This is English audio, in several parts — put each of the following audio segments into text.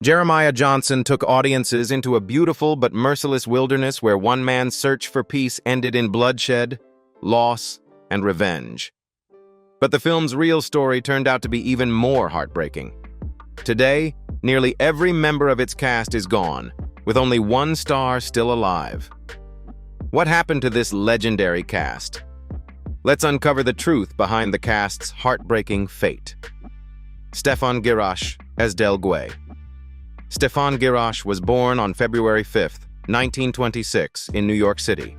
Jeremiah Johnson took audiences into a beautiful but merciless wilderness where one man's search for peace ended in bloodshed, loss, and revenge. But the film's real story turned out to be even more heartbreaking. Today, nearly every member of its cast is gone, with only one star still alive. What happened to this legendary cast? Let's uncover the truth behind the cast's heartbreaking fate. Stefan Gierasch as Del Guay. Stefan Gierasch was born on February 5, 1926, in New York City.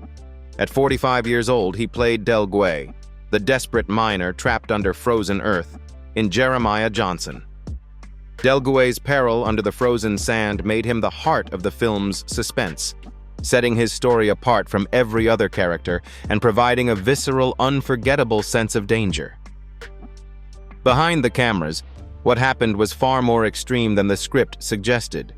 At 45 years old, he played Del Guay, the desperate miner trapped under frozen earth, in Jeremiah Johnson. Del Guay's peril under the frozen sand made him the heart of the film's suspense, setting his story apart from every other character and providing a visceral, unforgettable sense of danger. Behind the cameras, what happened was far more extreme than the script suggested.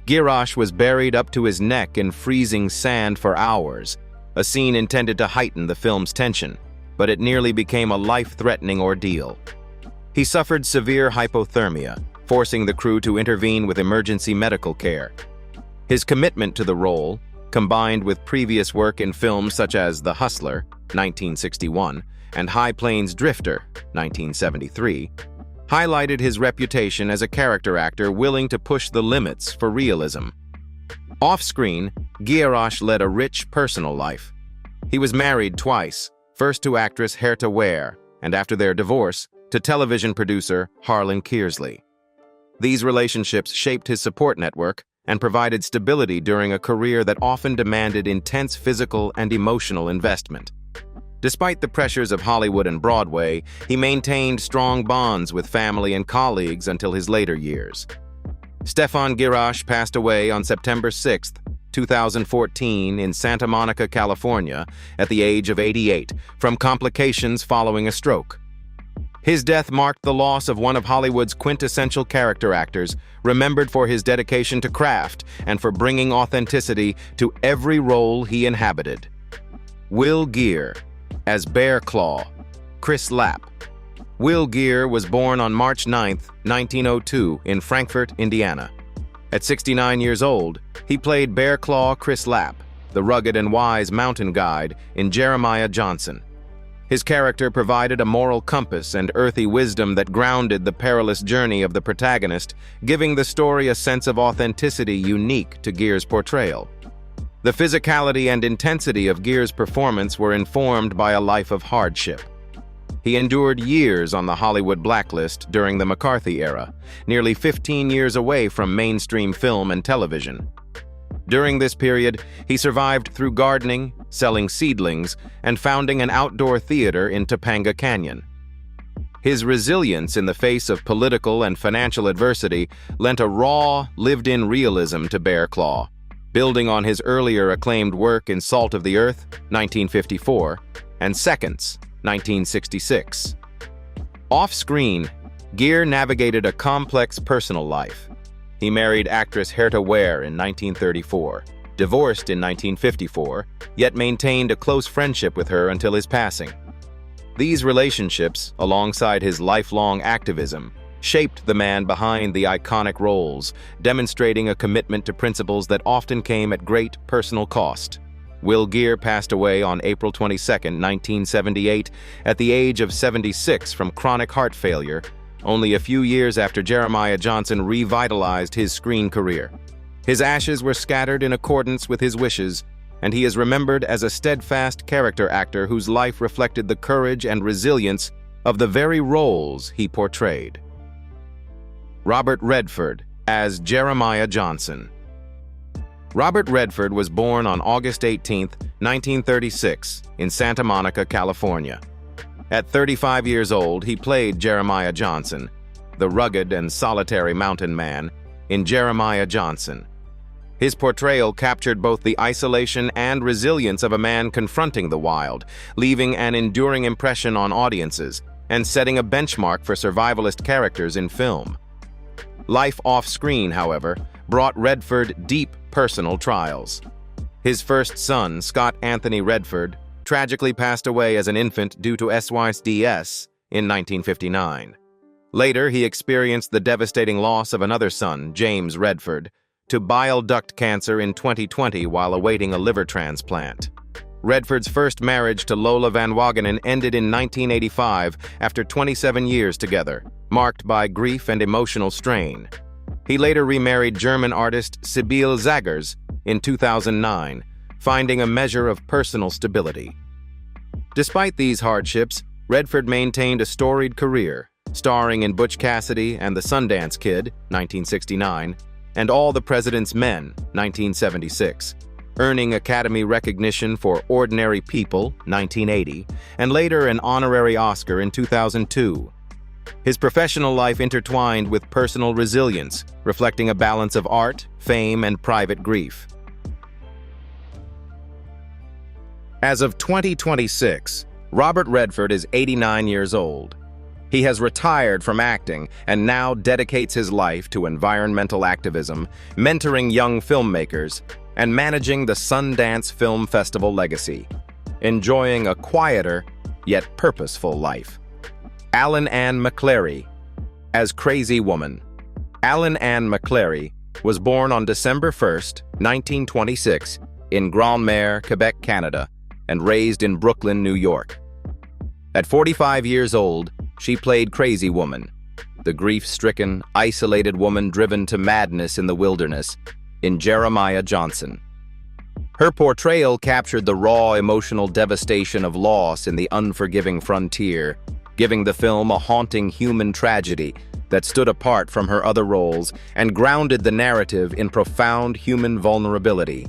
Gierasch was buried up to his neck in freezing sand for hours, a scene intended to heighten the film's tension, but it nearly became a life-threatening ordeal. He suffered severe hypothermia, forcing the crew to intervene with emergency medical care. His commitment to the role, combined with previous work in films such as The Hustler, 1961, and High Plains Drifter, 1973, highlighted his reputation as a character actor willing to push the limits for realism. Off-screen, Gierasch led a rich personal life. He was married twice, first to actress Herta Ware, and after their divorce, to television producer Harlan Kearsley. These relationships shaped his support network and provided stability during a career that often demanded intense physical and emotional investment. Despite the pressures of Hollywood and Broadway, he maintained strong bonds with family and colleagues until his later years. Stefan Gierasch passed away on September 6, 2014 in Santa Monica, California, at the age of 88, from complications following a stroke. His death marked the loss of one of Hollywood's quintessential character actors, remembered for his dedication to craft and for bringing authenticity to every role he inhabited. Will Geer as Bear Claw, Chris Lapp. Will Geer was born on March 9, 1902, in Frankfort, Indiana. At 69 years old, he played Bear Claw Chris Lapp, the rugged and wise mountain guide, in Jeremiah Johnson. His character provided a moral compass and earthy wisdom that grounded the perilous journey of the protagonist, giving the story a sense of authenticity unique to Geer's portrayal. The physicality and intensity of Geer's performance were informed by a life of hardship. He endured years on the Hollywood blacklist during the McCarthy era, nearly 15 years away from mainstream film and television. During this period, he survived through gardening, selling seedlings, and founding an outdoor theater in Topanga Canyon. His resilience in the face of political and financial adversity lent a raw, lived-in realism to Bear Claw, building on his earlier acclaimed work in Salt of the Earth, 1954, and Seconds, 1966. Off-screen, Geer navigated a complex personal life. He married actress Herta Ware in 1934, divorced in 1954, yet maintained a close friendship with her until his passing. These relationships, alongside his lifelong activism, shaped the man behind the iconic roles, demonstrating a commitment to principles that often came at great personal cost. Will Geer passed away on April 22, 1978, at the age of 76 from chronic heart failure, only a few years after Jeremiah Johnson revitalized his screen career. His ashes were scattered in accordance with his wishes, and he is remembered as a steadfast character actor whose life reflected the courage and resilience of the very roles he portrayed. Robert Redford as Jeremiah Johnson. Robert Redford was born on August 18, 1936, in Santa Monica, California. At 35 years old, he played Jeremiah Johnson, the rugged and solitary mountain man, in Jeremiah Johnson. His portrayal captured both the isolation and resilience of a man confronting the wild, leaving an enduring impression on audiences and setting a benchmark for survivalist characters in film. Life off-screen, however, brought Redford deep personal trials. His first son, Scott Anthony Redford, tragically passed away as an infant due to SYDS in 1959. Later, he experienced the devastating loss of another son, James Redford, to bile duct cancer in 2020 while awaiting a liver transplant. Redford's first marriage to Lola Van Wagenen ended in 1985 after 27 years together, marked by grief and emotional strain. He later remarried German artist Sibylle Zaggers in 2009, finding a measure of personal stability. Despite these hardships, Redford maintained a storied career, starring in Butch Cassidy and the Sundance Kid, 1969, and All the President's Men, 1976, earning Academy recognition for Ordinary People, 1980, and later an honorary Oscar in 2002. His professional life intertwined with personal resilience, reflecting a balance of art, fame, and private grief. As of 2026, Robert Redford is 89 years old. He has retired from acting and now dedicates his life to environmental activism, mentoring young filmmakers, and managing the Sundance Film Festival legacy, enjoying a quieter yet purposeful life. Alan Ann McClary as Crazy Woman. Alan Ann McClary was born on December 1, 1926, in Grand-Mère, Quebec, Canada, and raised in Brooklyn, New York. At 45 years old, she played Crazy Woman, the grief-stricken, isolated woman driven to madness in the wilderness, in Jeremiah Johnson. Her portrayal captured the raw emotional devastation of loss in the unforgiving frontier, giving the film a haunting human tragedy that stood apart from her other roles and grounded the narrative in profound human vulnerability.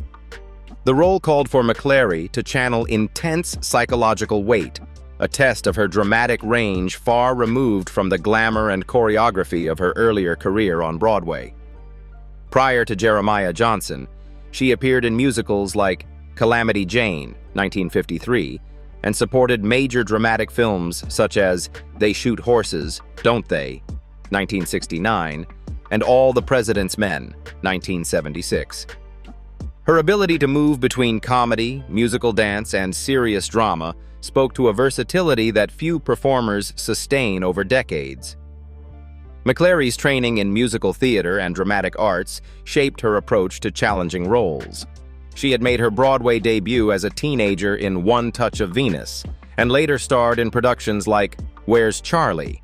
The role called for McClary to channel intense psychological weight, a test of her dramatic range far removed from the glamour and choreography of her earlier career on Broadway. Prior to Jeremiah Johnson, she appeared in musicals like Calamity Jane, 1953, and supported major dramatic films such as They Shoot Horses, Don't They?, 1969, and All the President's Men, 1976. Her ability to move between comedy, musical dance, and serious drama spoke to a versatility that few performers sustain over decades. McClary's training in musical theater and dramatic arts shaped her approach to challenging roles. She had made her Broadway debut as a teenager in One Touch of Venus, and later starred in productions like Where's Charlie?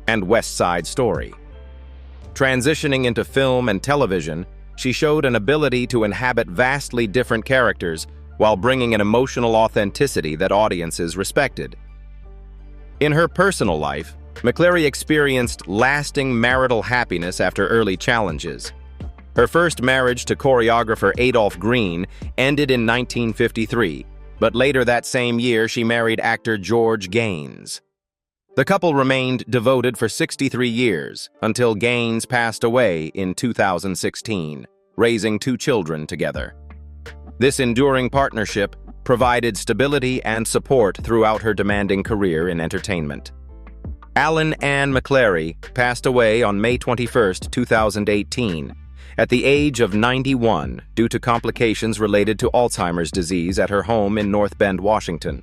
And West Side Story. Transitioning into film and television, she showed an ability to inhabit vastly different characters while bringing an emotional authenticity that audiences respected. In her personal life, McClary experienced lasting marital happiness after early challenges. Her first marriage to choreographer Adolph Green ended in 1953, but later that same year she married actor George Gaines. The couple remained devoted for 63 years until Gaines passed away in 2016, raising 2 children together. This enduring partnership provided stability and support throughout her demanding career in entertainment. Alan Ann McClary passed away on May 21, 2018, at the age of 91 due to complications related to Alzheimer's disease at her home in North Bend, Washington.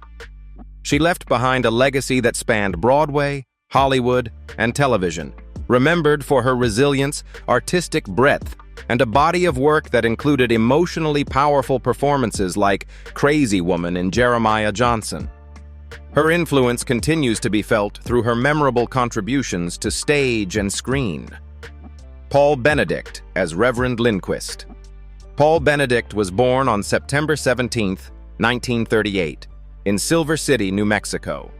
She left behind a legacy that spanned Broadway, Hollywood, and television, remembered for her resilience, artistic breadth, and a body of work that included emotionally powerful performances like Crazy Woman in Jeremiah Johnson. Her influence continues to be felt through her memorable contributions to stage and screen. Paul Benedict as Reverend Lindquist. Paul Benedict was born on September 17, 1938, in Silver City, New Mexico.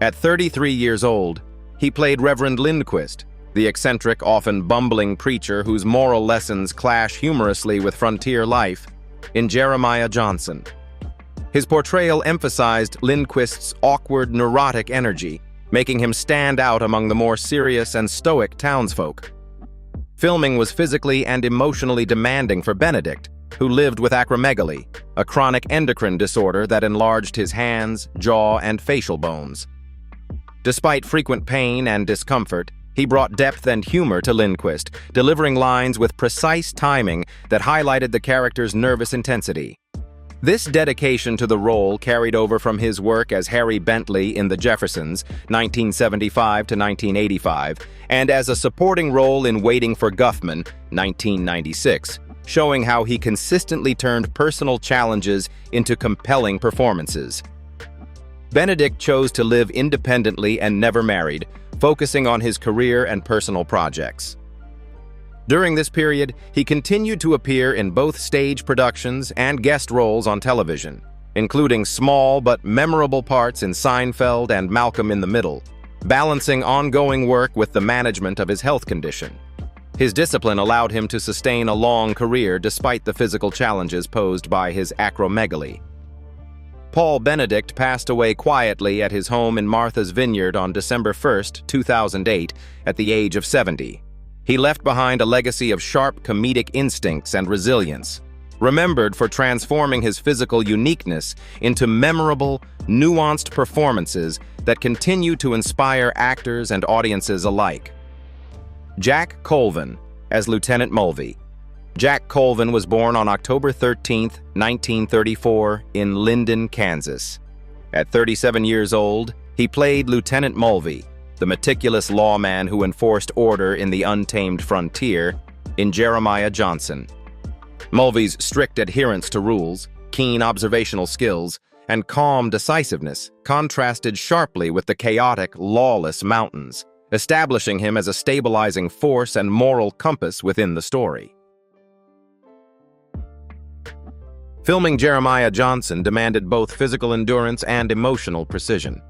At 33 years old, he played Reverend Lindquist, the eccentric, often bumbling preacher whose moral lessons clash humorously with frontier life, in Jeremiah Johnson. His portrayal emphasized Lindquist's awkward, neurotic energy, making him stand out among the more serious and stoic townsfolk. Filming was physically and emotionally demanding for Benedict, who lived with acromegaly, a chronic endocrine disorder that enlarged his hands, jaw, and facial bones. Despite frequent pain and discomfort, he brought depth and humor to Lindquist, delivering lines with precise timing that highlighted the character's nervous intensity. This dedication to the role carried over from his work as Harry Bentley in The Jeffersons, 1975 to 1985, and as a supporting role in Waiting for Guffman, 1996, showing how he consistently turned personal challenges into compelling performances. Benedict chose to live independently and never married, focusing on his career and personal projects. During this period, he continued to appear in both stage productions and guest roles on television, including small but memorable parts in Seinfeld and Malcolm in the Middle, balancing ongoing work with the management of his health condition. His discipline allowed him to sustain a long career despite the physical challenges posed by his acromegaly. Paul Benedict passed away quietly at his home in Martha's Vineyard on December 1, 2008, at the age of 70. He left behind a legacy of sharp comedic instincts and resilience, remembered for transforming his physical uniqueness into memorable, nuanced performances that continue to inspire actors and audiences alike. Jack Colvin as Lieutenant Mulvey. Jack Colvin was born on October 13, 1934, in Linden, Kansas. At 37 years old, he played Lieutenant Mulvey, the meticulous lawman who enforced order in the untamed frontier, in Jeremiah Johnson. Mulvey's strict adherence to rules, keen observational skills, and calm decisiveness contrasted sharply with the chaotic, lawless mountains, establishing him as a stabilizing force and moral compass within the story. Filming Jeremiah Johnson demanded both physical endurance and emotional precision.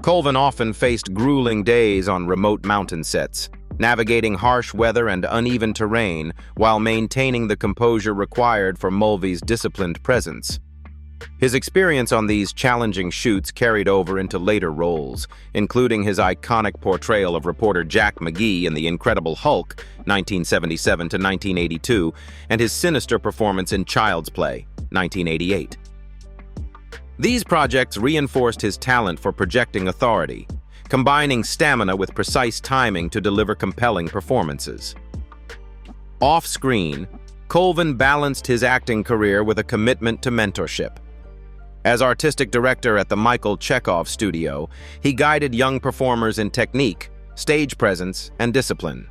Colvin often faced grueling days on remote mountain sets, navigating harsh weather and uneven terrain while maintaining the composure required for Mulvey's disciplined presence. His experience on these challenging shoots carried over into later roles, including his iconic portrayal of reporter Jack McGee in The Incredible Hulk, 1977 to 1982, and his sinister performance in Child's Play, 1988. These projects reinforced his talent for projecting authority, combining stamina with precise timing to deliver compelling performances. Off-screen, Colvin balanced his acting career with a commitment to mentorship. As artistic director at the Michael Chekhov Studio, he guided young performers in technique, stage presence, and discipline.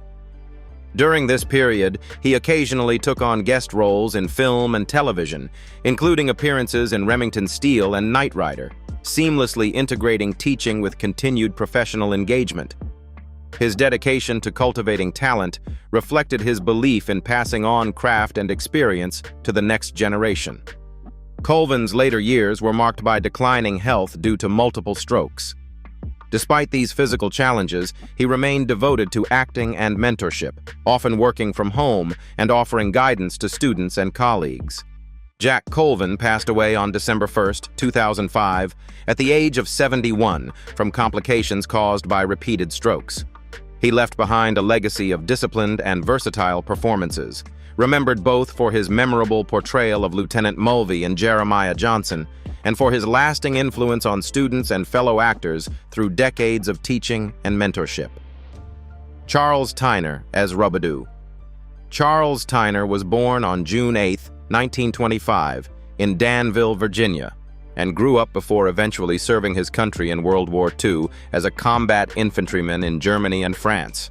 During this period, he occasionally took on guest roles in film and television, including appearances in Remington Steele and Knight Rider, seamlessly integrating teaching with continued professional engagement. His dedication to cultivating talent reflected his belief in passing on craft and experience to the next generation. Colvin's later years were marked by declining health due to multiple strokes. Despite these physical challenges, he remained devoted to acting and mentorship, often working from home and offering guidance to students and colleagues. Jack Colvin passed away on December 1, 2005, at the age of 71 from complications caused by repeated strokes. He left behind a legacy of disciplined and versatile performances, remembered both for his memorable portrayal of Lieutenant Mulvey in Jeremiah Johnson and for his lasting influence on students and fellow actors through decades of teaching and mentorship. Charles Tyner as Robidoux. Charles Tyner was born on June 8, 1925, in Danville, Virginia, and grew up before eventually serving his country in World War II as a combat infantryman in Germany and France.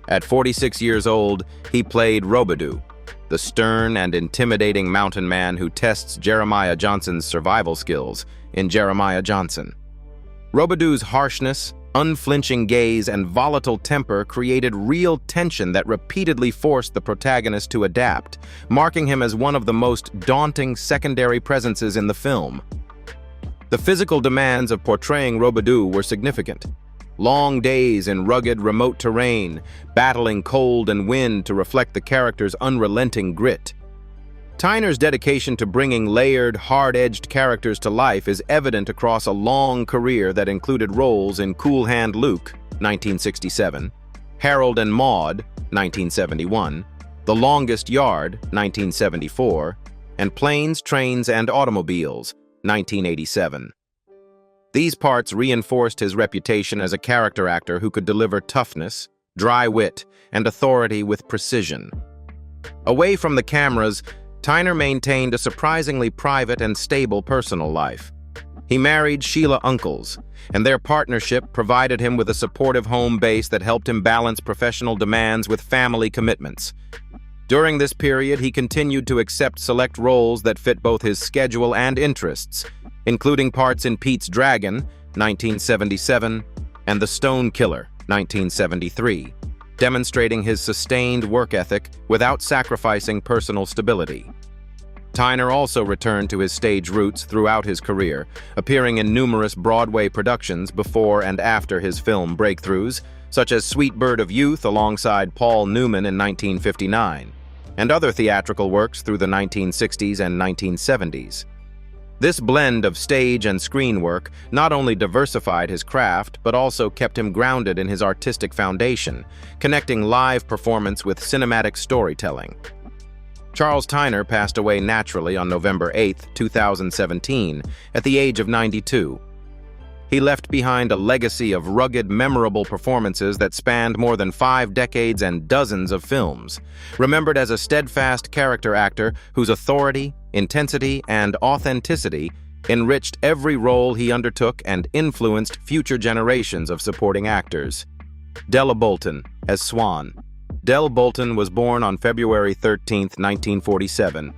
At 46 years old, he played Robidoux, the stern and intimidating mountain man who tests Jeremiah Johnson's survival skills in Jeremiah Johnson. Robidoux's harshness, unflinching gaze, and volatile temper created real tension that repeatedly forced the protagonist to adapt, marking him as one of the most daunting secondary presences in the film. The physical demands of portraying Robidoux were significant. Long days in rugged, remote terrain, battling cold and wind to reflect the character's unrelenting grit. Tyner's dedication to bringing layered, hard-edged characters to life is evident across a long career that included roles in Cool Hand Luke, 1967, Harold and Maude, 1971, The Longest Yard, 1974, and Planes, Trains, and Automobiles, 1987. These parts reinforced his reputation as a character actor who could deliver toughness, dry wit, and authority with precision. Away from the cameras, Tyner maintained a surprisingly private and stable personal life. He married Sheila Uncles, and their partnership provided him with a supportive home base that helped him balance professional demands with family commitments. During this period, he continued to accept select roles that fit both his schedule and interests, including parts in Pete's Dragon, 1977, and The Stone Killer, 1973, demonstrating his sustained work ethic without sacrificing personal stability. Tyner also returned to his stage roots throughout his career, appearing in numerous Broadway productions before and after his film breakthroughs, such as Sweet Bird of Youth alongside Paul Newman in 1959, and other theatrical works through the 1960s and 1970s. This blend of stage and screen work not only diversified his craft, but also kept him grounded in his artistic foundation, connecting live performance with cinematic storytelling. Charles Tyner passed away naturally on November 8, 2017, at the age of 92. He left behind a legacy of rugged, memorable performances that spanned more than 5 decades and dozens of films, remembered as a steadfast character actor whose authority, intensity, and authenticity enriched every role he undertook and influenced future generations of supporting actors. Della Bolton, as Swan. Dell Bolton was born on February 13, 1947.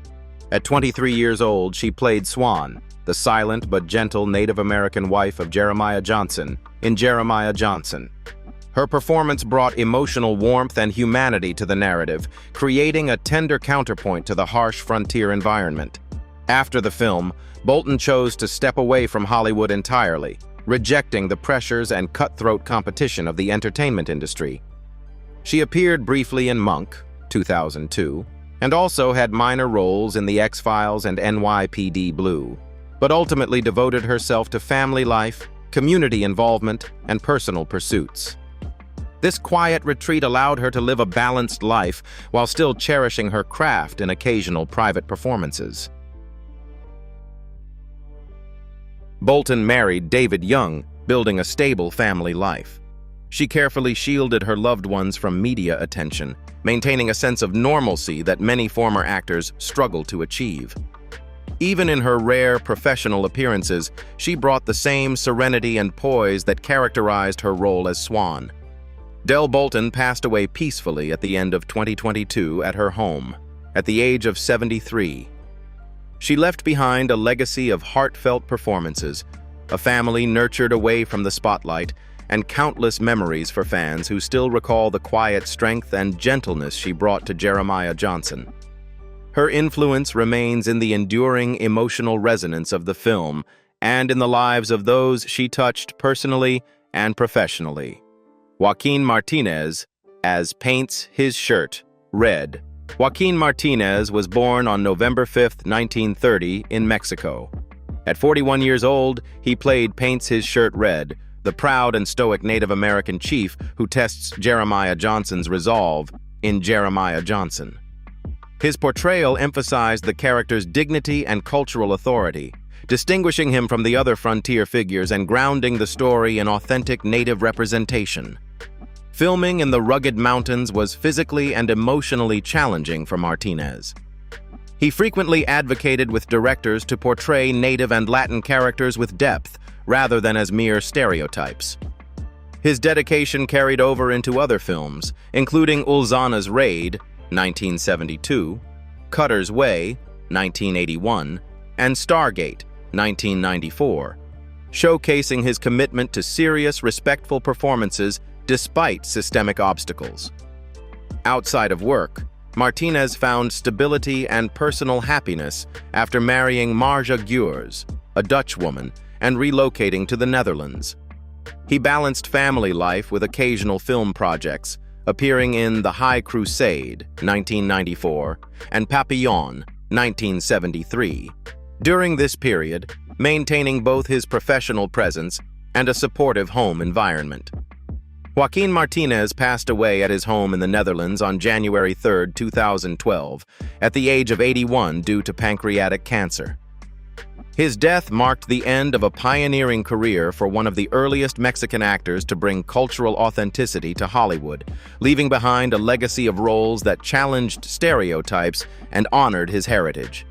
At 23 years old, she played Swan, the silent but gentle Native American wife of Jeremiah Johnson, in Jeremiah Johnson. Her performance brought emotional warmth and humanity to the narrative, creating a tender counterpoint to the harsh frontier environment. After the film, Bolton chose to step away from Hollywood entirely, rejecting the pressures and cutthroat competition of the entertainment industry. She appeared briefly in Monk, 2002, and also had minor roles in The X-Files and NYPD Blue, but ultimately devoted herself to family life, community involvement, and personal pursuits. This quiet retreat allowed her to live a balanced life while still cherishing her craft in occasional private performances. Bolton married David Young, building a stable family life. She carefully shielded her loved ones from media attention, maintaining a sense of normalcy that many former actors struggle to achieve. Even in her rare professional appearances, she brought the same serenity and poise that characterized her role as Swan. Dell Bolton passed away peacefully at the end of 2022 at her home, at the age of 73. She left behind a legacy of heartfelt performances, a family nurtured away from the spotlight, and countless memories for fans who still recall the quiet strength and gentleness she brought to Jeremiah Johnson. Her influence remains in the enduring emotional resonance of the film and in the lives of those she touched personally and professionally. Joaquin Martinez, as Paints His Shirt Red. Joaquin Martinez was born on November 5, 1930, in Mexico. At 41 years old, he played Paints His Shirt Red, the proud and stoic Native American chief who tests Jeremiah Johnson's resolve in Jeremiah Johnson. His portrayal emphasized the character's dignity and cultural authority, distinguishing him from the other frontier figures and grounding the story in authentic Native representation. Filming in the rugged mountains was physically and emotionally challenging for Martinez. He frequently advocated with directors to portray Native and Latin characters with depth, rather than as mere stereotypes. His dedication carried over into other films, including Ulzana's Raid, 1972, Cutter's Way, 1981, and Stargate, 1994, showcasing his commitment to serious, respectful performances despite systemic obstacles. Outside of work, Martinez found stability and personal happiness after marrying Marja Geurs, a Dutch woman, and relocating to the Netherlands. He balanced family life with occasional film projects, appearing in The High Crusade, 1994, and Papillon, 1973. During this period, maintaining both his professional presence and a supportive home environment. Joaquin Martinez passed away at his home in the Netherlands on January 3, 2012, at the age of 81 due to pancreatic cancer. His death marked the end of a pioneering career for one of the earliest Mexican actors to bring cultural authenticity to Hollywood, leaving behind a legacy of roles that challenged stereotypes and honored his heritage.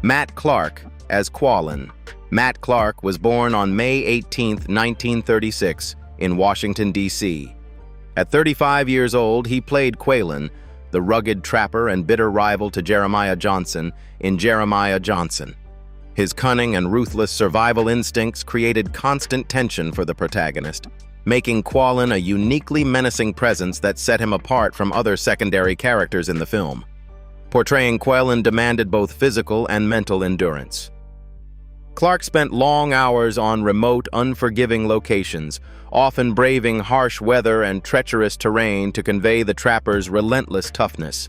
Matt Clark as Qualen. Matt Clark was born on May 18, 1936, in Washington, D.C. At 35 years old, he played Qualen, the rugged trapper and bitter rival to Jeremiah Johnson, in Jeremiah Johnson. His cunning and ruthless survival instincts created constant tension for the protagonist, making Qualen a uniquely menacing presence that set him apart from other secondary characters in the film. Portraying Qualen demanded both physical and mental endurance. Clark spent long hours on remote, unforgiving locations, often braving harsh weather and treacherous terrain to convey the trapper's relentless toughness.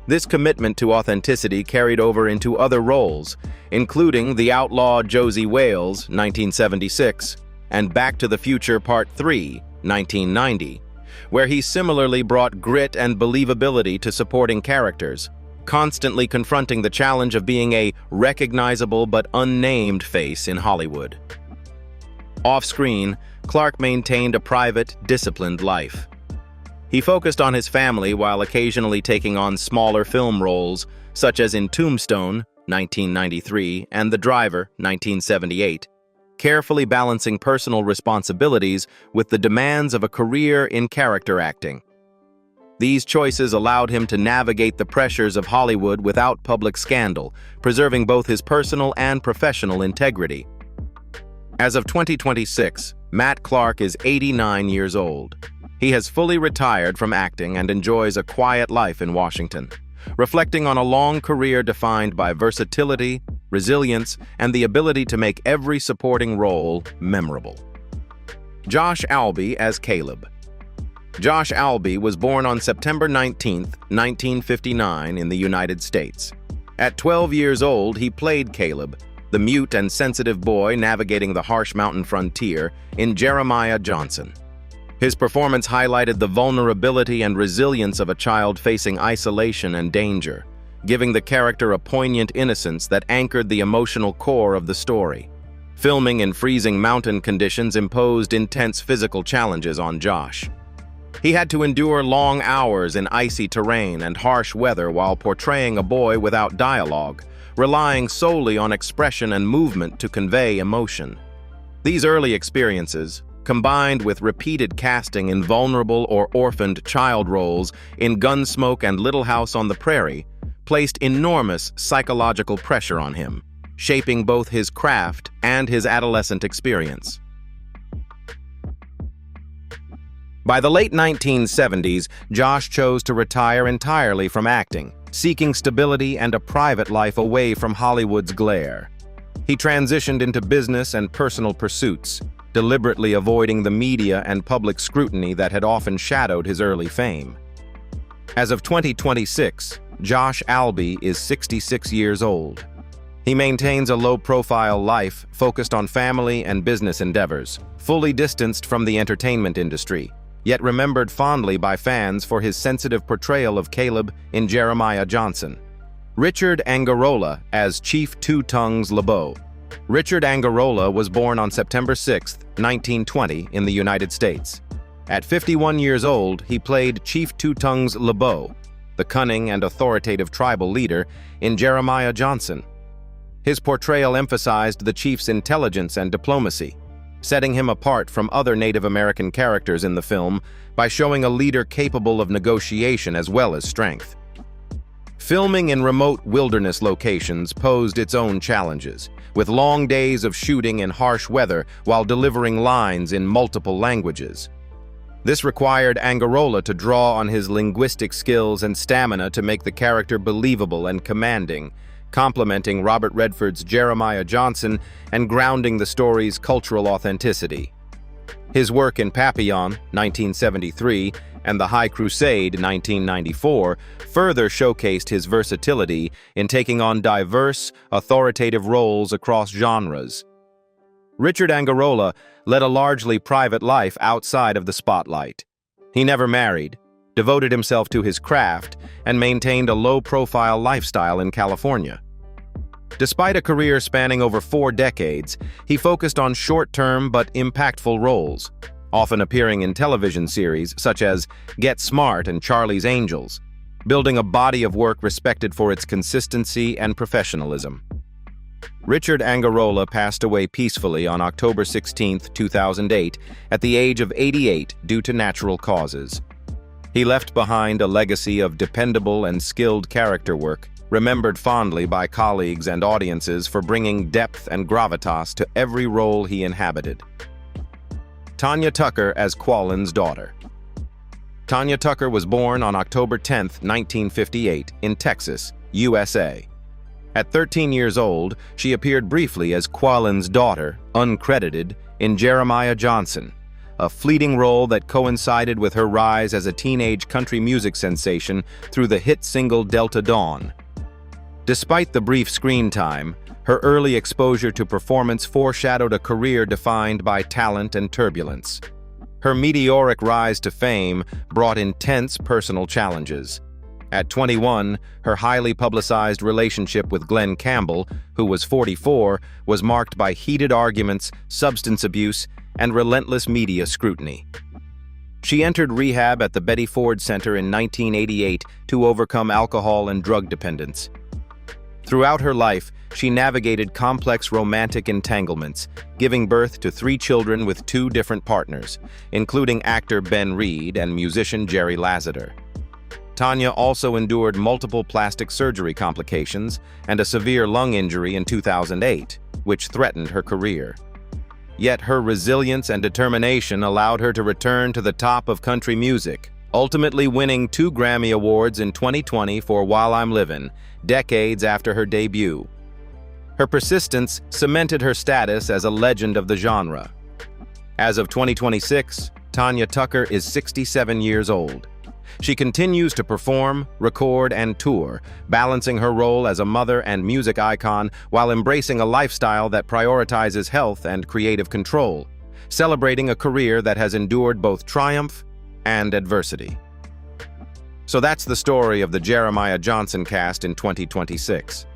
This commitment to authenticity carried over into other roles, including The Outlaw Josie Wales, 1976, and Back to the Future Part 3, 1990, where he similarly brought grit and believability to supporting characters, constantly confronting the challenge of being a recognizable but unnamed face in Hollywood. Off-screen, Clark maintained a private, disciplined life. He focused on his family while occasionally taking on smaller film roles, such as in Tombstone, 1993, and The Driver, 1978, carefully balancing personal responsibilities with the demands of a career in character acting. These choices allowed him to navigate the pressures of Hollywood without public scandal, preserving both his personal and professional integrity. As of 2026, Matt Clark is 89 years old. He has fully retired from acting and enjoys a quiet life in Washington, reflecting on a long career defined by versatility, resilience, and the ability to make every supporting role memorable. Josh Alby as Caleb. Josh Alby was born on September 19, 1959, in the United States. At 12 years old, he played Caleb, the mute and sensitive boy navigating the harsh mountain frontier, in Jeremiah Johnson. His performance highlighted the vulnerability and resilience of a child facing isolation and danger, giving the character a poignant innocence that anchored the emotional core of the story. Filming in freezing mountain conditions imposed intense physical challenges on Josh. He had to endure long hours in icy terrain and harsh weather while portraying a boy without dialogue, relying solely on expression and movement to convey emotion. These early experiences, combined with repeated casting in vulnerable or orphaned child roles in Gunsmoke and Little House on the Prairie, placed enormous psychological pressure on him, shaping both his craft and his adolescent experience. By the late 1970s, Josh chose to retire entirely from acting, seeking stability and a private life away from Hollywood's glare. He transitioned into business and personal pursuits, deliberately avoiding the media and public scrutiny that had often shadowed his early fame. As of 2026, Josh Alby is 66 years old. He maintains a low-profile life focused on family and business endeavors, fully distanced from the entertainment industry, yet remembered fondly by fans for his sensitive portrayal of Caleb in Jeremiah Johnson. Richard Angarola as Chief Two Tongues LeBeau. Richard Angarola was born on September 6, 1920, in the United States. At 51 years old, he played Chief Two Tongues LeBeau, the cunning and authoritative tribal leader, in Jeremiah Johnson. His portrayal emphasized the chief's intelligence and diplomacy, setting him apart from other Native American characters in the film by showing a leader capable of negotiation as well as strength. Filming in remote wilderness locations posed its own challenges, with long days of shooting in harsh weather while delivering lines in multiple languages. This required Angarola to draw on his linguistic skills and stamina to make the character believable and commanding, complementing Robert Redford's Jeremiah Johnson and grounding the story's cultural authenticity. His work in Papillon, 1973, and The High Crusade, 1994, further showcased his versatility in taking on diverse, authoritative roles across genres. Richard Angarola led a largely private life outside of the spotlight. He never married, devoted himself to his craft, and maintained a low-profile lifestyle in California. Despite a career spanning over 4 decades, he focused on short-term but impactful roles, often appearing in television series such as Get Smart and Charlie's Angels, building a body of work respected for its consistency and professionalism. Richard Angarola passed away peacefully on October 16, 2008, at the age of 88 due to natural causes. He left behind a legacy of dependable and skilled character work, remembered fondly by colleagues and audiences for bringing depth and gravitas to every role he inhabited. Tanya Tucker as Quallen's daughter. Tanya Tucker was born on October 10, 1958, in Texas, USA. At 13 years old, she appeared briefly as Quallen's daughter, uncredited, in Jeremiah Johnson, a fleeting role that coincided with her rise as a teenage country music sensation through the hit single Delta Dawn. Despite the brief screen time, her early exposure to performance foreshadowed a career defined by talent and turbulence. Her meteoric rise to fame brought intense personal challenges. At 21, her highly publicized relationship with Glenn Campbell, who was 44, was marked by heated arguments, substance abuse, and relentless media scrutiny. She entered rehab at the Betty Ford Center in 1988 to overcome alcohol and drug dependence. Throughout her life, she navigated complex romantic entanglements, giving birth to 3 children with 2 different partners, including actor Ben Reed and musician Jerry Lasseter. Tanya also endured multiple plastic surgery complications and a severe lung injury in 2008, which threatened her career. Yet her resilience and determination allowed her to return to the top of country music, ultimately winning 2 Grammy Awards in 2020 for While I'm Livin', decades after her debut. Her persistence cemented her status as a legend of the genre. As of 2026, Tanya Tucker is 67 years old. She continues to perform, record, and tour, balancing her role as a mother and music icon while embracing a lifestyle that prioritizes health and creative control, celebrating a career that has endured both triumph and adversity. So that's the story of the Jeremiah Johnson cast in 2026.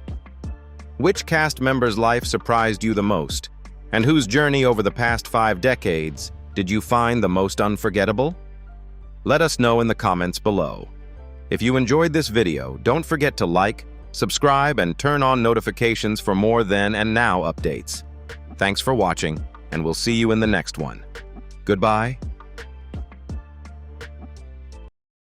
Which cast member's life surprised you the most? And whose journey over the past 5 decades did you find the most unforgettable? Let us know in the comments below. If you enjoyed this video, don't forget to like, subscribe, and turn on notifications for more then and now updates. Thanks for watching, and we'll see you in the next one. Goodbye.